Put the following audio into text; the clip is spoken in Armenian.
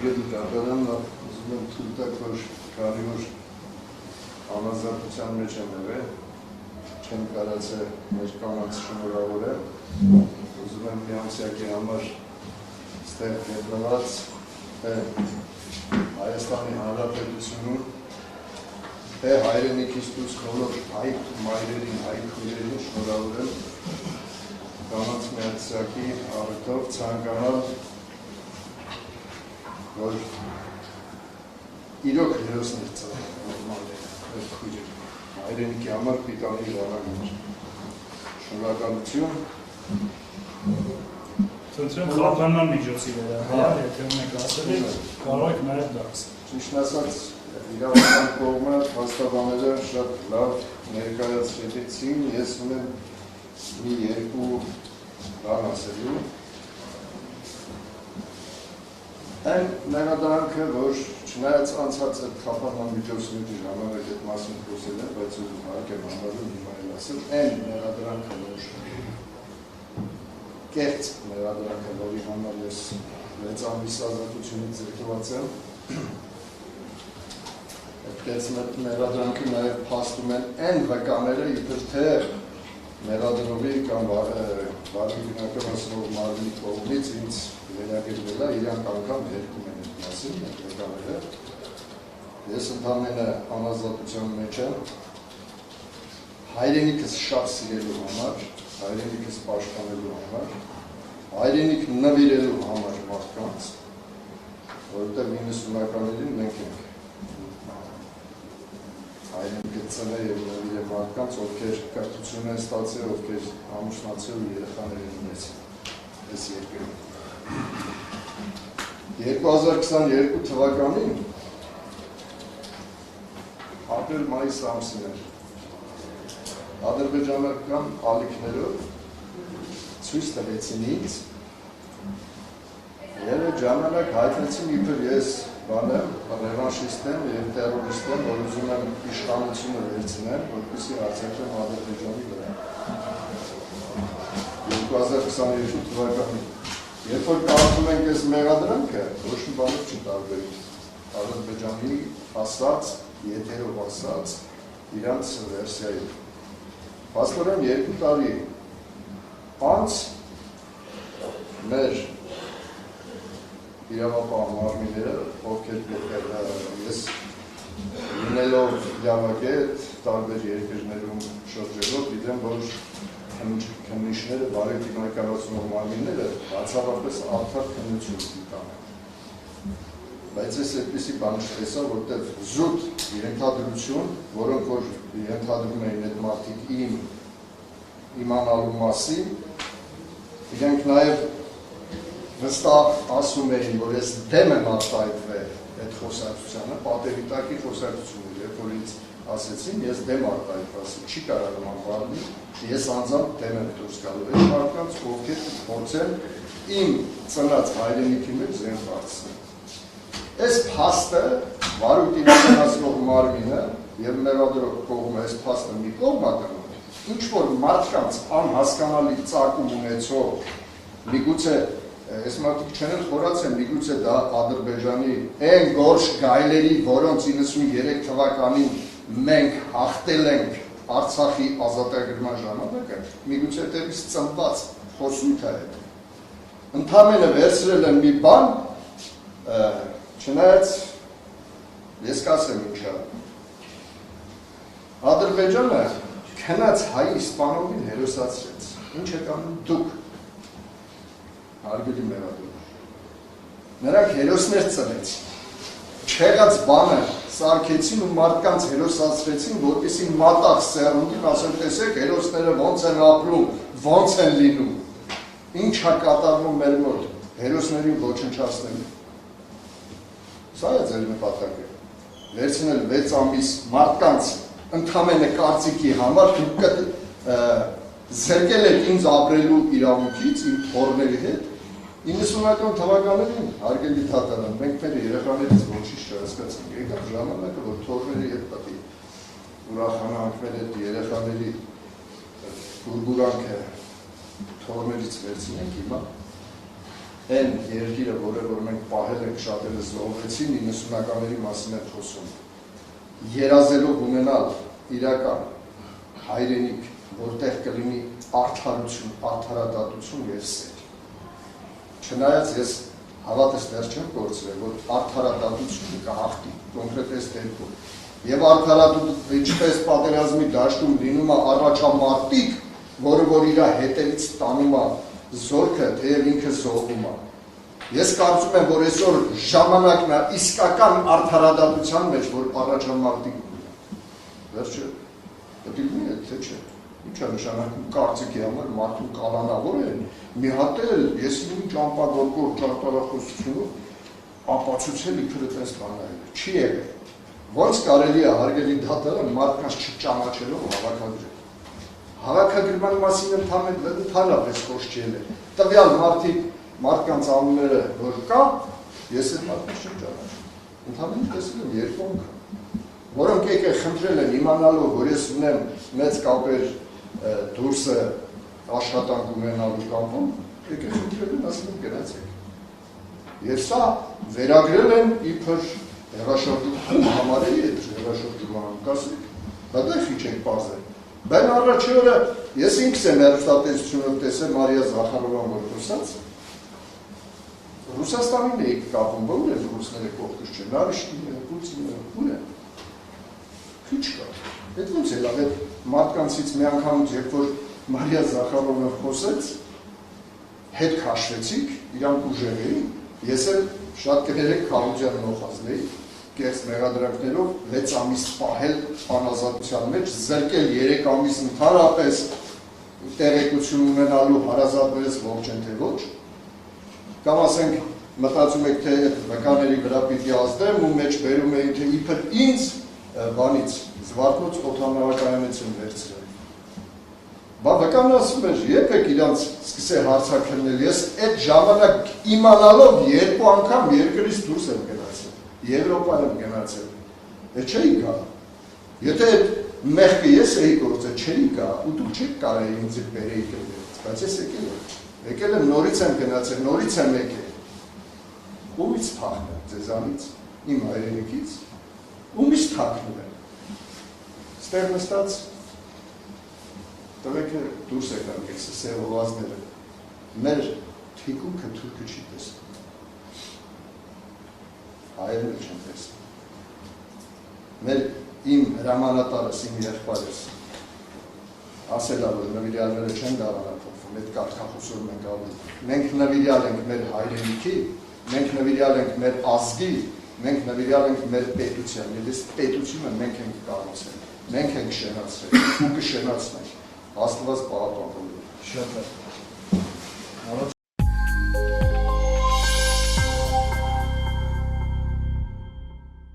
Հարգելի դատարան, ուզում եմ թույլ տալ, որ կարևոր անազատության մեջ եմ եղել, չեմ կարացել մեր կանանց շնորհավորել, ուզում եմ միամսյակի համար ստեղ գտնված Հայաստանի Հանրապետությունում հայրենիքից դուրս բոլոր հայ մայրերին, հայ քույրերին շնորհավորել կանանց միամսյակի առիթով ցանկանալ, որ իրոք հերոսներ ծնող նորմալ է քույրեր, հայրենիքի համար պիտանի ժառանգներ։ Շնորհակալություն։ Ցույցում խափանման միջոցի վերաբերյալ, եթե ունեք ասել, կարող եք նաև դա ասել։ Ճիշտ ասած, իրավական կողմը փաստաբանները շատ լավ ներկայացրեցին, ես ունեմ մի երկու բան ասելու։ Այն մեղադրանքը, որ չնայած անցած այդ խափանման միջոցների ժամանակ այդ մասին խոսել են, բայց ուզում հարկ եմ համարում հիմա էլ ասել, այն մեղադրանքը, որ կեղծ մեղադրանքը, որի համար ես 6 ամիս ազատությունից զրկված եմ, այդ կեղծ մեղադրանքը նաև փաստում են այն վկաները, իբր թե մեղադրողի կամ վարի բնակավարող մարմնի կողմից ինձ վերագրվել է, իրանք անգամ հերքում են այդ մասին, վկաները։ Ես ընդամենը անազատության մեջ եմ, հայրենիքս շատ սիրելու համար, հայրենիքս պաշտպանելու համար, հայրենիք նվիրելու համար մարդկանց, որովհետև 90-ականներին մենք ենք հայրենիքը ծնել և նվիրել մարդկանց, ովքեր կրթություն են ստացել, ովքեր ամուսնացել ու երեխաներ են ունեցել այս երկրում։ 2022 թվականին ապրիլ-մայիս ամսին էր ադրբեջանական ալիքներով ցույց տվեցին ինձ և այդ ժամանակ հայտնեցին իբր ես ռևանշիստ եմ և տերորիստ եմ, որ ուզում եմ իշխանությունը վերցնեմ, որպեսզի հարձակվեմ Ադրբեջանի վրա։ 2022 թվականին երբ որ կարդում ենք այս մեղադրանքը, ոչ մի բանով չտարբերում Ադրբեջանի ասած, եթերով ասած, իրանց վերսիայով։ Փաստորեն 2 տարի անց մեր իրավապահ մարմինները, ովքեր ես լինելով իրավագետ, տարբեր երկրներում շրջելով, գիտեմ, որ քննիչները, բարի բնակավարող մարմինները բացառապես արդար քննություն տանեն։ Բայց ես այդպիսի բան չտեսա, որտեղ զուտ ենթադրություն, որոնք որ ենթադրում էին այդ մարդիկ իմանալու մասին, իրենք նաև վստահ ասում էին, որ ես դեմ եմ արտահայտվել այդ խոսակցությանը, պատերի տակի խոսակցությունը, երբ որ ինձ ասեցին, ես դեմ արտահայտվասի, չի կարող անվարնի, ես անձամբ դեմ եմ դուրս գալու այդ մարդկանց, ովքեր փորձեն իմ ծնած հայրենիքի մեջ զենք բարձրացնել։ Այս փաստը վարույթ իրականացնող մարմինը եւ մեղադրող կողմը այս փաստը մի կողմ ադրում, ինչ որ մարդկանց անհասկանալի ծագում ունեցող, միգուցե այս մարդիկ չեն էլ խորացել, միգուցե դա Ադրբեջանի այն գորշ գայլերի, որոնց 93 թվականին մենք հաղթել ենք Արցախի ազատագրման ժամանակը, միգուցե դեպից ծնված խոսույթ է։ Ընդամենը վերցրել են մի բան, չնայած ես կասեմ ինչա։ Ադրբեջանը քնած հայ իսպանովին հերոսացրեց։ Ինչ եք անում դուք, հարգելի մեղադրող։ Նրանք հերոսներ ծնեցին։ Չեղած բանը սարքեցին ու մարդկանց հերոսացրեցին, որպեսզի մատաղ սերունդին ասեն, տեսեք, հերոսները ոնց են ապրում, ոնց են լինում։ Ինչ է կատարվում մեր մոտ, հերոսներին ոչնչացնելու։ Սա է ձեր նպատակը։ Վերցնել 6 ամիս մարդկանց ընդամենը կարծիքի համար զրկել եք ինձ ապրելու իրավունքից, իմ թոռների հետ։ 90-ական թվականներին հարգելի դատարան, մենք մեր երեխաներից ոչինչ չհասկացանք, եկավ ժամանակը, որ թոռների հետ պետք է ուրախանանք, մեր այդ երեխաների գուրգուրանքը թոռներից վերցնենք հիմա Այն երկիրը, որը որ մենք պահել ենք շատերը զոհվեցին, 90-ականների մասին են խոսում։ Երազելով ունենալ իրական հայրենիք, որտեղ կլինի արդարություն, արդարադատություն եւ սեր։ Չնայած ես հավատս դեռ չեմ կորցրել, որ արդարադատությունը կհաղթի կոնկրետ այս դեպքում։ Եվ արդարադատությունը ինչպես պատերազմի դաշտում լինում է առաջամարտիկ, որը որ իր հետևից տանում է զորքը, թեև ինքը զոհվում է։ Ես կարծում եմ, որ այսօր ժամանակն է իսկական արդարադատության մեջ, որ առաջամարտիկ ունի։ Վերջը, պետք է թե չէ։ Ինչ է նշանակում կարծիքի համար մարդու կալանավոր են, մի հատ էլ ես իմ ճամփագորգոր ճարտարախոսությունով ապացուցել իբրը տես բաներ, չի եղել։ Ոնց կարելի է հարգելի դատարան մարդկանց չճանաչելով հավաքագրել։ Հավաքագրման մասին ընդհանրապես խոսքել է։ Տվյալ մարդկանց անունները որ կա, ես այդ մարդկանց չեմ ճանաչում։ Ընդհանրապես տեսել եմ երկու անգամ, որոնք եկել խնդրել են իմանալով, որ ես ունեմ մեծ կապեր դուրսը աշխատանք ունենալու կապում, եկել խնդրել են ասում են գնացեք։ Եվ սա վերագրել են իբր հեղաշրջություն համարելի է հեղաշրջման կասեք, դա խիչ եք պարզել։ Բան առաջի օրը ես ինքս եմ հեռուստատեսությունով տեսել Մարիա Զախարովան որ խոսած, Ռուսաստանին էիք կապում, որ են ռուսները կողքից չեն, Նարիշկինը, Պուտինը, ուր են։ Քիչ կա։ Այդ ոնց է լավ, այդ մարդկանցից մի անգամ երբ որ Մարիա Զախարովան խոսեց, հետ քաշվեցիք, իրանք ուժեղ էին, ես էլ շատ կներեք Խարուջյան նոխազն էի, կեղծ մեղադրանքներով 6 ամիս պահել անազատության մեջ, զրկել 3 ամիս ընդհանրապես տեղեկություն ունենալու հարազատներից ողջ են թե ոչ, կամ ասենք մտածում եք թե վկաների վրա պիտի ազդեմ ու մեջ բերում էին թե իբր ինձ բանից զվարթնոց օդանավակայանից են վերցրել։ Բա վկանը ասում էր, եկեք իրանց սկսել հարցաքննել, ես այդ ժամանակ իմանալով 2 անգամ երկրից դուրս եմ գնացել, Եվրոպա եմ գնացել, չէի գա, եթե այդ մեղքը ես էի գործել, չէի գա, ու դուք չեք կարայի ինձ բերեիք էլերից, բայց ես եկել եմ նորից եմ գնացել, նորից եմ եկել, ումից թախնեմ ձեզանից, իմ հայրենիքից, ումից թախնում եմ, ստեղ նստած, տվեք դուրս եկանք ես սեղովազները, մեր թիկունքը թուրքը չի տեսնում, հայերն չեն տեսնում, մեր իմ հրամանատարս, իմ եղբայրս, ասել է, որ նվիրյալները չեն դավանափոխվում, այդ կարգախոսով մենք ավելի, մենք նվիրյալ ենք մեր հայրենիքի, մենք նվիրյալ ենք մեր ազգի, մենք նվիրյալ ենք մեր պետության, և այս պետությունը մենք ենք կառուցել, մենք ենք շենացրել, ու կշենացնենք, Աստված պահապան։ Շատ